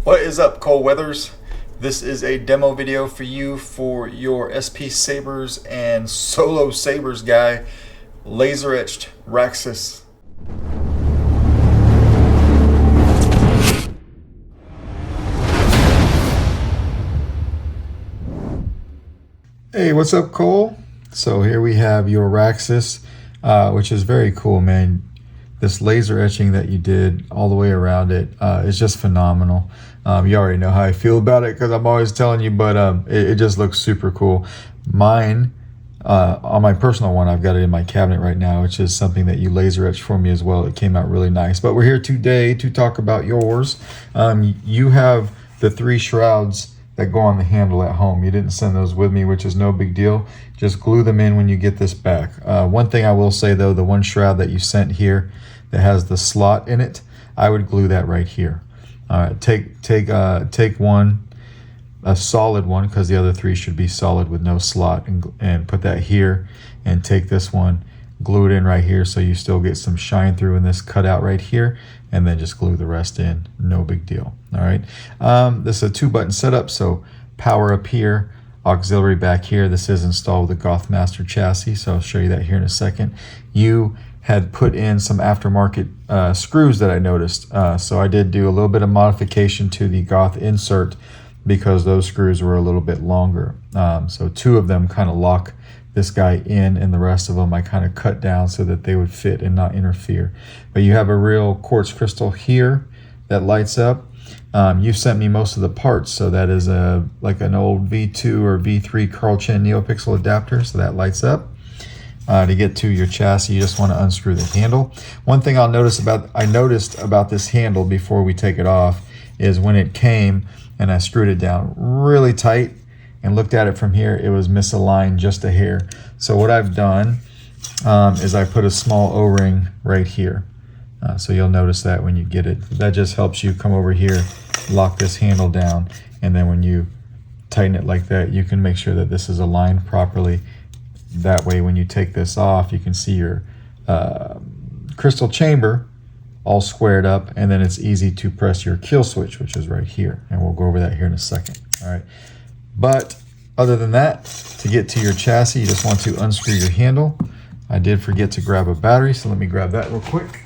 What is up, Cole Weathers? This is a demo video for you for your SP Sabers and Solo Sabers guy, laser etched Raxus. Hey, what's up, Cole? So here we have your Raxus, which is very cool, man. This laser etching that you did all the way around it is just phenomenal. You already know how I feel about it because I'm always telling you, but it just looks super cool. Mine, on my personal one, I've got it in my cabinet right now, which is something that you laser etched for me as well. It came out really nice. But we're here today to talk about yours. You have the 3 shrouds that go on the handle at home. You didn't send those with me, which is no big deal. Just glue them in when you get this back. One thing I will say though, the one shroud that you sent here that has the slot in it, I would glue that right here. All right, take one, a solid one, because the other 3 should be solid with no slot, and put that here, and take this one, glue it in right here so you still get some shine through in this cutout right here, and then just glue the rest in. No big deal. All right, this is a 2-button setup, so power up here, auxiliary back here. This is installed with the Goth Master chassis, so I'll show you that here in a second. You had put in some aftermarket screws that I noticed, so I did do a little bit of modification to the Goth insert because those screws were a little bit longer. So 2 of them kind of lock this guy in, and the rest of them I kind of cut down so that they would fit and not interfere. But you have a real quartz crystal here that lights up. You sent me most of the parts, so that is like an old V2 or V3 Carl Chen Neopixel adapter, so that lights up. To get to your chassis, you just want to unscrew the handle. One thing I noticed about this handle before we take it off is when it came and I screwed it down really tight and looked at it from here, it was misaligned just a hair. So what I've done is I put a small O-ring right here. So you'll notice that when you get it. That just helps you come over here, lock this handle down, and then when you tighten it like that, you can make sure that this is aligned properly. That way when you take this off, you can see your crystal chamber all squared up, and then it's easy to press your kill switch, which is right here, and we'll go over that here in a second. All right, but other than that, to get to your chassis, you just want to unscrew your handle. I did forget to grab a battery, so let me grab that real quick.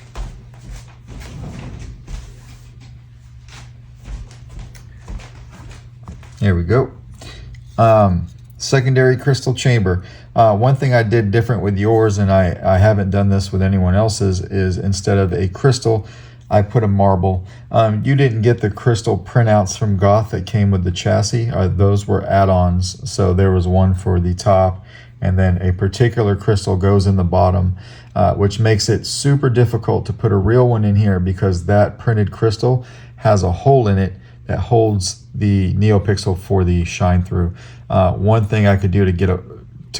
There we go. Secondary crystal chamber. One thing I did different with yours, and I haven't done this with anyone else's, is instead of a crystal, I put a marble. You didn't get the crystal printouts from Goth that came with the chassis. Those were add-ons. So there was one for the top, and then a particular crystal goes in the bottom, which makes it super difficult to put a real one in here because that printed crystal has a hole in it that holds the Neopixel for the shine through. One thing I could do to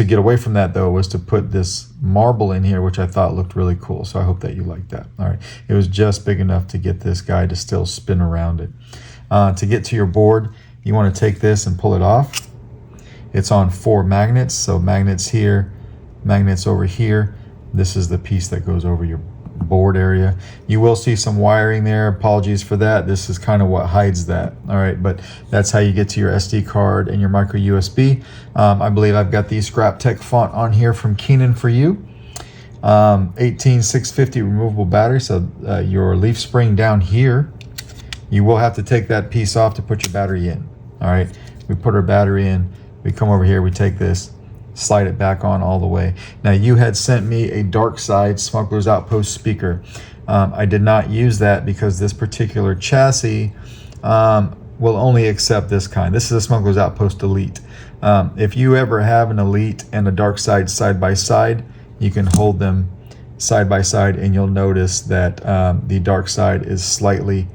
get away from that though was to put this marble in here, which I thought looked really cool. So I hope that you like that. All right, it was just big enough to get this guy to still spin around it. To get to your board, you want to take this and pull it off. It's on 4 magnets, so magnets here, magnets over here. This is the piece that goes over your board area. You will see some wiring there. Apologies for that. This is kind of what hides that. All right, but that's how you get to your SD card and your micro USB. I believe I've got the Scrap Tech font on here from Keenan for you. 18650 removable battery. So your leaf spring down here, you will have to take that piece off to put your battery in. All right, we put our battery in. We come over here. We take this, slide it back on all the way. Now you had sent me a dark side Smuggler's Outpost speaker. I did not use that because this particular chassis will only accept this kind. This is a Smuggler's Outpost Elite. If you ever have an Elite and a dark side side by side, you can hold them side by side and you'll notice that the dark side is slightly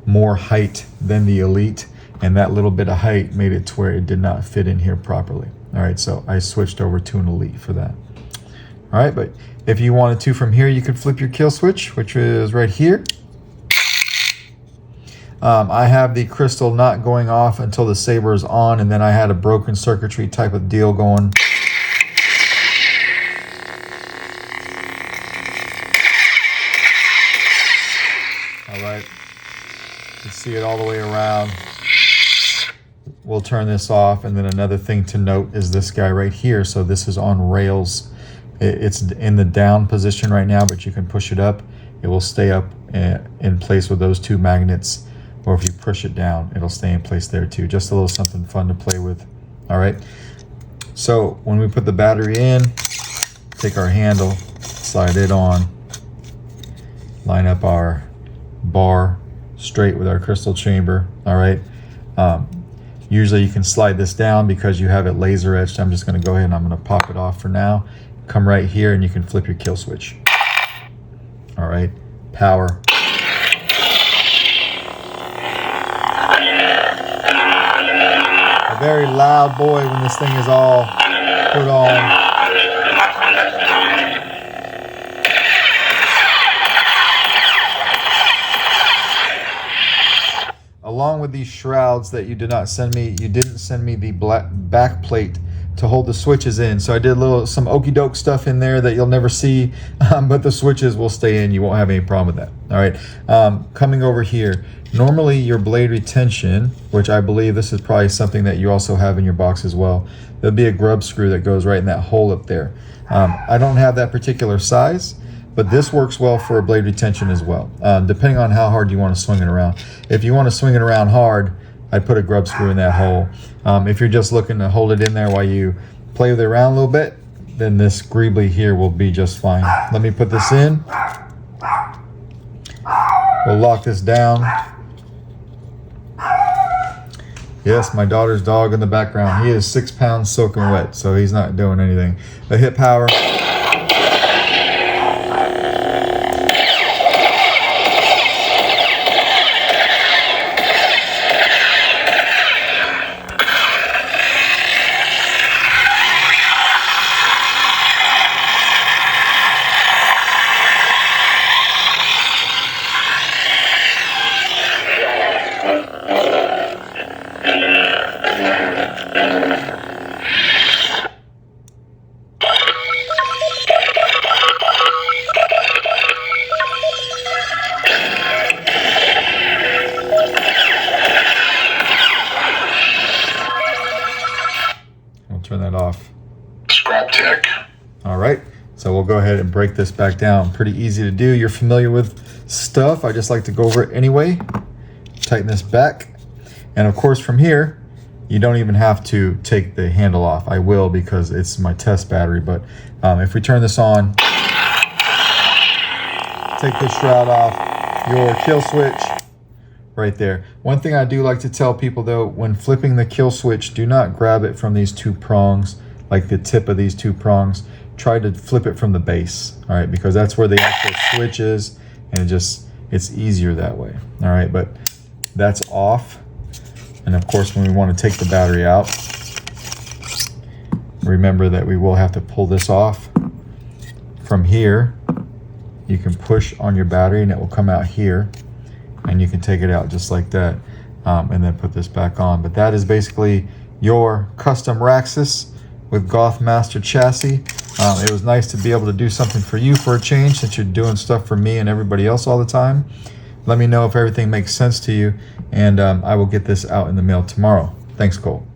more height than the Elite, and that little bit of height made it to where it did not fit in here properly. All right, so I switched over to an Elite for that. All right, but if you wanted to from here, you could flip your kill switch, which is right here. I have the crystal not going off until the saber is on, and then I had a broken circuitry type of deal going. All right, you can see it all the way around. We'll turn this off, and then another thing to note is this guy right here. So this is on rails. It's in the down position right now, but you can push it up. It will stay up in place with those two magnets, or if you push it down, it'll stay in place there too. Just a little something fun to play with. All right, so when we put the battery in, take our handle, slide it on, line up our bar straight with our crystal chamber. All right, usually you can slide this down because you have it laser etched. I'm just going to go ahead and I'm going to pop it off for now. Come right here and you can flip your kill switch. All right, power. A very loud boy when this thing is all put on. Along with these shrouds that you did not send me, you didn't send me the black back plate to hold the switches in. So I did some okey doke stuff in there that you'll never see, but the switches will stay in. You won't have any problem with that. All right, coming over here, normally your blade retention, which I believe this is probably something that you also have in your box as well, there'll be a grub screw that goes right in that hole up there. I don't have that particular size, but this works well for a blade retention as well, depending on how hard you want to swing it around. If you want to swing it around hard, I'd put a grub screw in that hole. If you're just looking to hold it in there while you play with it around a little bit, then this greebly here will be just fine. Let me put this in. We'll lock this down. Yes, my daughter's dog in the background. He is 6 pounds soaking wet, so he's not doing anything. But hit power. Turn that off. Scrap tech. All right, so we'll go ahead and break this back down. Pretty easy to do. You're familiar with stuff. I just like to go over it anyway. Tighten this back. And of course from here, you don't even have to take the handle off. I will because it's my test battery, but if we turn this on, take the shroud off, your kill switch, right there. One thing I do like to tell people though, when flipping the kill switch, do not grab it from these two prongs, like the tip of these two prongs. Try to flip it from the base, all right, because that's where the actual switch is, and it's easier that way. All right, but that's off. And of course, when we want to take the battery out, remember that we will have to pull this off. From here, you can push on your battery and it will come out here, and you can take it out just like that, and then put this back on. But that is basically your custom Raxus with Goth Master chassis. It was nice to be able to do something for you for a change, since you're doing stuff for me and everybody else all the time. Let me know if everything makes sense to you, and I will get this out in the mail tomorrow. Thanks, Cole.